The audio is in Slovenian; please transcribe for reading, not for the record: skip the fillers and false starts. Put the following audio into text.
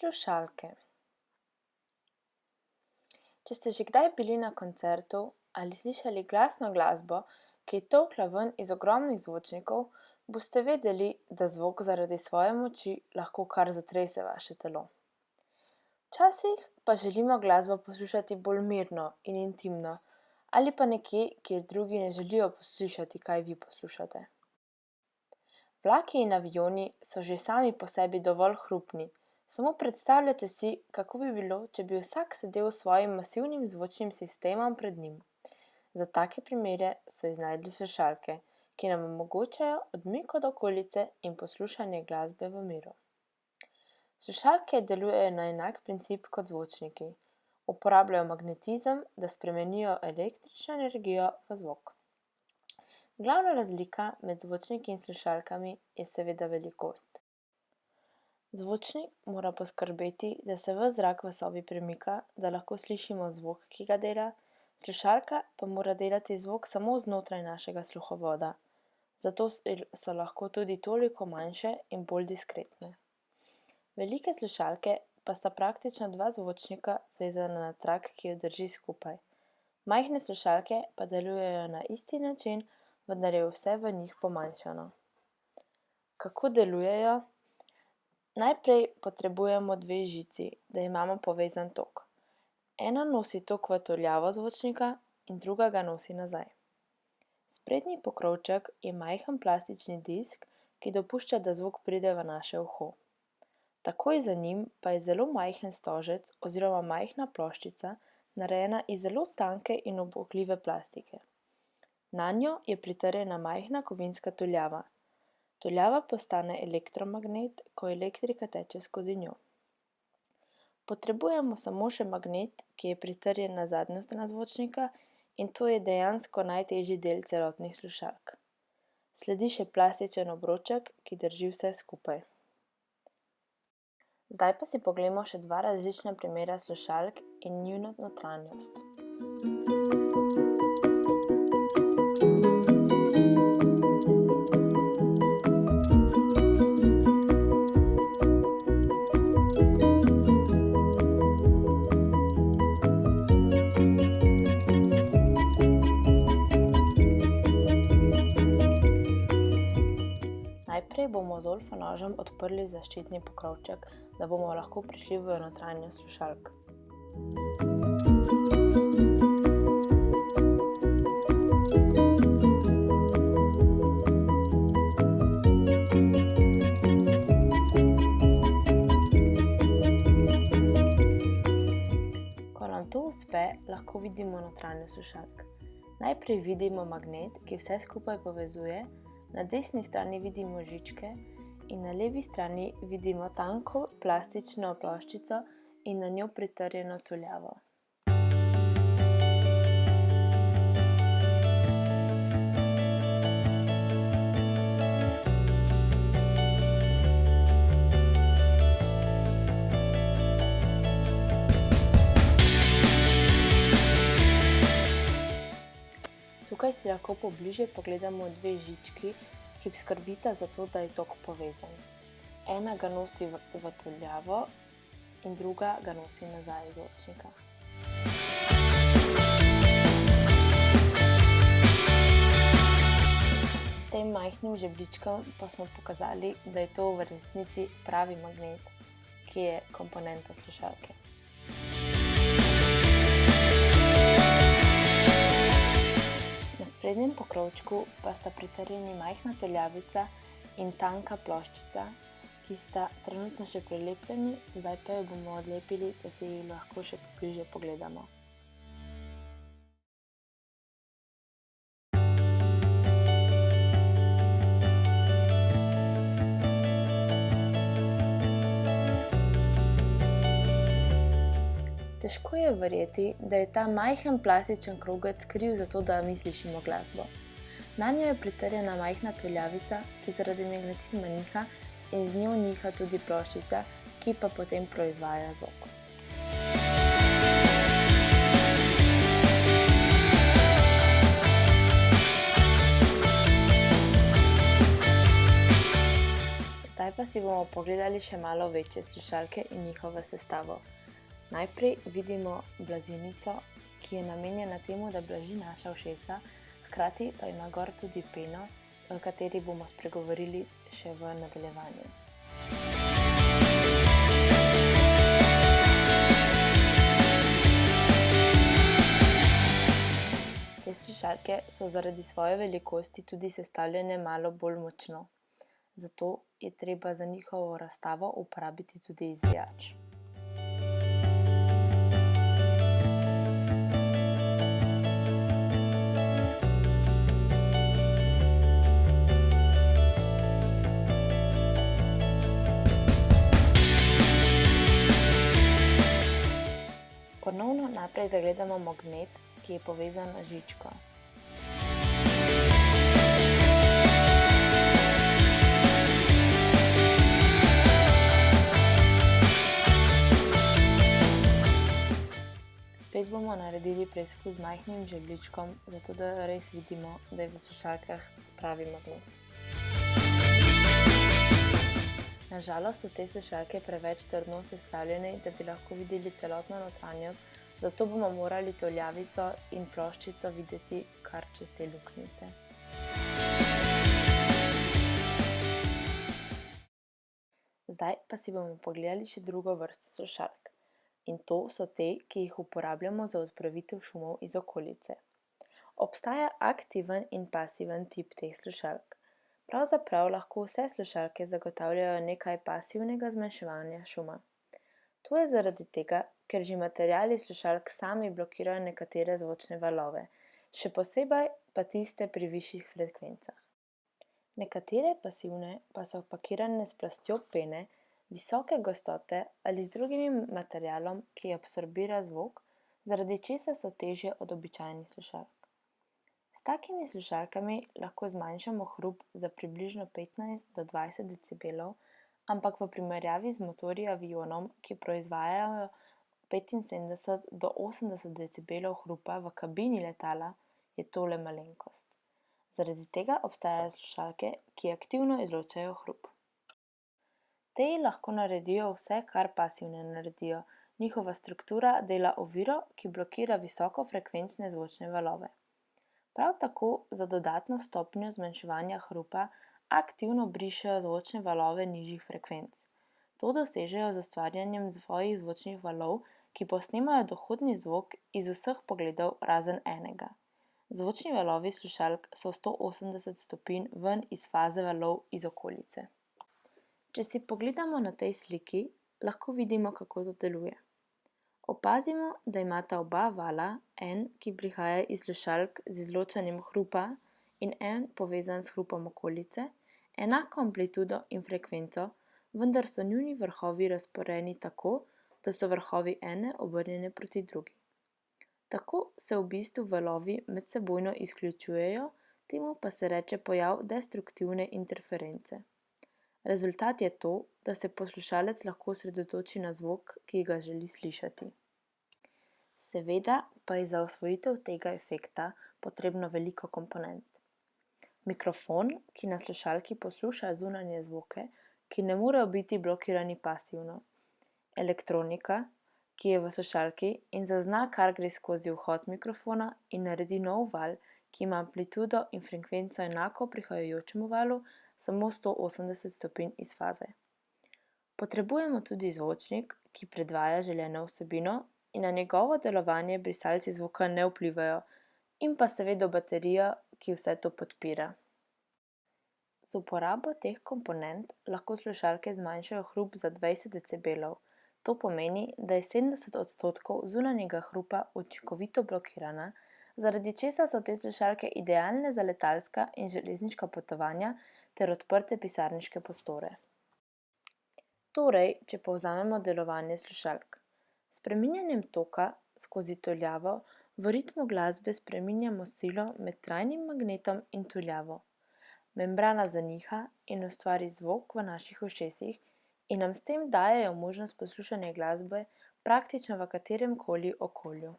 Slušalke. Če ste že kdaj bili na koncertu ali slišali glasno glasbo, ki je tolkla ven iz ogromnih zvočnikov, boste vedeli, da zvok zaradi svoje moči lahko kar zatrese vaše telo. Včasih pa želimo glasbo poslušati bolj mirno in intimno, ali pa nekje, kjer drugi ne želijo poslušati, kaj vi poslušate. Vlaki in avioni so že sami po sebi dovolj hrupni. Samo predstavljajte si, kako bi bilo, če bi vsak sedel s svojim masivnim zvočnim sistemom pred njim. Za take primere so iznajdli slušalke, ki nam omogočajo odmik od okolice in poslušanje glasbe v miru. Slušalke delujejo na enak princip kot zvočniki. Uporabljajo magnetizem, da spremenijo električno energijo v zvok. Glavna razlika med zvočniki in slušalkami je seveda velikost. Zvočnik mora poskrbeti, da se ves zrak v sobi premika, da lahko slišimo zvok, ki ga dela, slušalka pa mora delati zvok samo znotraj našega sluhovoda, zato so lahko tudi toliko manjše in bolj diskretne. Velike slušalke pa sta praktično dva zvočnika zvezana na trak, ki jo drži skupaj. Majhne slušalke pa delujejo na isti način, vendar je vse v njih pomanjšano. Kako delujejo? Najprej potrebujemo dve žici, da imamo povezan tok. Ena nosi tok v tuljavo zvočnika in druga ga nosi nazaj. Sprednji pokrovček je majhen plastični disk, ki dopušča, da zvok pride v naše uho. Takoj za njim pa je zelo majhen stožec oziroma majhna ploščica, narejena iz zelo tanke in ubogljive plastike. Nanjo je pritrjena majhna kovinska tuljava. Tuljava postane elektromagnet, ko elektrika teče skozi njo. Potrebujemo samo še magnet, ki je pritrjen na zadnjo stran zvočnika, in to je dejansko najtežji del celotnih slušalk. Sledi še plastičen obroček, ki drži vse skupaj. Zdaj pa si poglejmo še dva različna primera slušalk in njuno notranjost. Najprej bomo z olfanožem odprli zaščitni pokrovček, da bomo lahko prišli v notranjost slušalk. Ko nam to uspe, lahko vidimo notranjost slušalk. Najprej vidimo magnet, ki vse skupaj povezuje. Na desni strani vidimo žičke in na levi strani vidimo tanko plastično ploščico in na njo pritrjeno tuljavo. Tukaj si lahko pobliže pogledamo dve žički, ki skrbita za to, da je tok povezan. Ena ga nosi v tuljavo in druga ga nosi nazaj iz zvočnika. S tem majhnim žebljičkom pa smo pokazali, da je to v resnici pravi magnet, ki je komponenta slušalke. Na sprednjem pokrovčku pa sta pritrjeni majhna tuljavica in tanka ploščica, ki sta trenutno še prilepljeni, zdaj pa jo bomo odlepili, da si jih lahko še bliže pogledamo. Težko je verjeti, da je ta majhen plastičen krogec kriv za to, da mi slišimo glasbo. Nanjo je pritrjena majhna tuljavica, ki zaradi magnetizma niha in z njo niha tudi ploščica, ki pa potem proizvaja zvok. Zdaj pa si bomo pogledali še malo večje slušalke in njihovo sestavo. Najprej vidimo blazinico, ki je namenjena temu, da blaži naša ušesa, hkrati pa ima gor tudi peno, o kateri bomo spregovorili še v nadaljevanju. Te slušalke so zaradi svoje velikosti tudi sestavljene malo bolj močno, zato je treba za njihovo razstavo uporabiti tudi izvijač. Ponovno najprej zagledamo magnet, ki je povezan na žičko. Spet bomo naredili preizkus z majhnim žebljičkom, zato da res vidimo, da je v slušalkah pravi magnet. Nažalost so te slušalke preveč trdno sestavljene, da bi lahko videli celotno notranjost, zato bomo morali tuljavico in ploščico videti kar čez te luknjice. Zdaj pa si bomo pogledali še drugo vrsto slušalk. In to so te, ki jih uporabljamo za odpravitev šumov iz okolice. Obstaja aktiven in pasiven tip teh slušalk. Pravzaprav lahko vse slušalke zagotavljajo nekaj pasivnega zmanjševanja šuma. To je zaradi tega, ker že materiali slušalk sami blokirajo nekatere zvočne valove, še posebej pa tiste pri višjih frekvencah. Nekatere pasivne pa so pakirane s plastjo pene, visoke gostote ali z drugim materialom, ki absorbira zvok, zaradi česar so težje od običajnih slušalk. S takimi slušalkami lahko zmanjšamo hrup za približno 15 do 20 decibelov, ampak v primerjavi z motorji avionom, ki proizvajajo 75 do 80 decibelov hrupa v kabini letala, je tole malenkost. Zaradi tega obstajajo slušalke, ki aktivno izločajo hrup. Te lahko naredijo vse, kar pasivne naredijo. Njihova struktura dela oviro, ki blokira visokofrekvenčne zvočne valove. Prav tako za dodatno stopnjo zmanjševanja hrupa aktivno brišejo zvočne valove nižjih frekvenc. To dosežejo z ustvarjanjem svojih zvočnih valov, ki posnemajo dohodni zvok iz vseh pogledov razen enega. Zvočni valovi slušalk so 180 stopinj ven iz faze valov iz okolice. Če si pogledamo na tej sliki, lahko vidimo, kako to deluje. Opazimo, da imata oba vala, en, ki prihaja iz slušalk z izločanjem hrupa in en povezan s hrupom okolice, enako amplitudo in frekvenco, vendar so njuni vrhovi razporejeni tako, da so vrhovi ene obrnjene proti drugi. Tako se v bistvu valovi medsebojno izključujejo, temu pa se reče pojav destruktivne interference. Rezultat je to, da se poslušalec lahko osredotoči na zvok, ki ga želi slišati. Seveda pa je za osvojitev tega efekta potrebno veliko komponent. Mikrofon, ki na slušalki posluša zunanje zvoke, ki ne morejo biti blokirani pasivno. Elektronika, ki je v slušalki in zazna, kar gre skozi vhod mikrofona in naredi nov val, ki ima amplitudo in frekvenco enako prihajajočemu valu, samo 180 stopinj iz faze. Potrebujemo tudi zvočnik, ki predvaja želeno vsebino in na njegovo delovanje brisalci zvoka ne vplivajo, in pa seveda baterija, ki vse to podpira. Z uporabo teh komponent lahko slušalke zmanjšajo hrup za 20 decibelov. To pomeni, da je 70% zunanjega hrupa učinkovito blokirana, zaradi česar so te slušalke idealne za letalska in železniška potovanja ter odprte pisarniške prostore. Torej, če povzamemo delovanje slušalk. S spreminjanjem toka skozi tuljavo v ritmu glasbe spreminjamo silo med trajnim magnetom in tuljavo. Membrana zaniha in ustvari zvok v naših ušesih in nam s tem dajejo možnost poslušanja glasbe praktično v katerem koli okolju.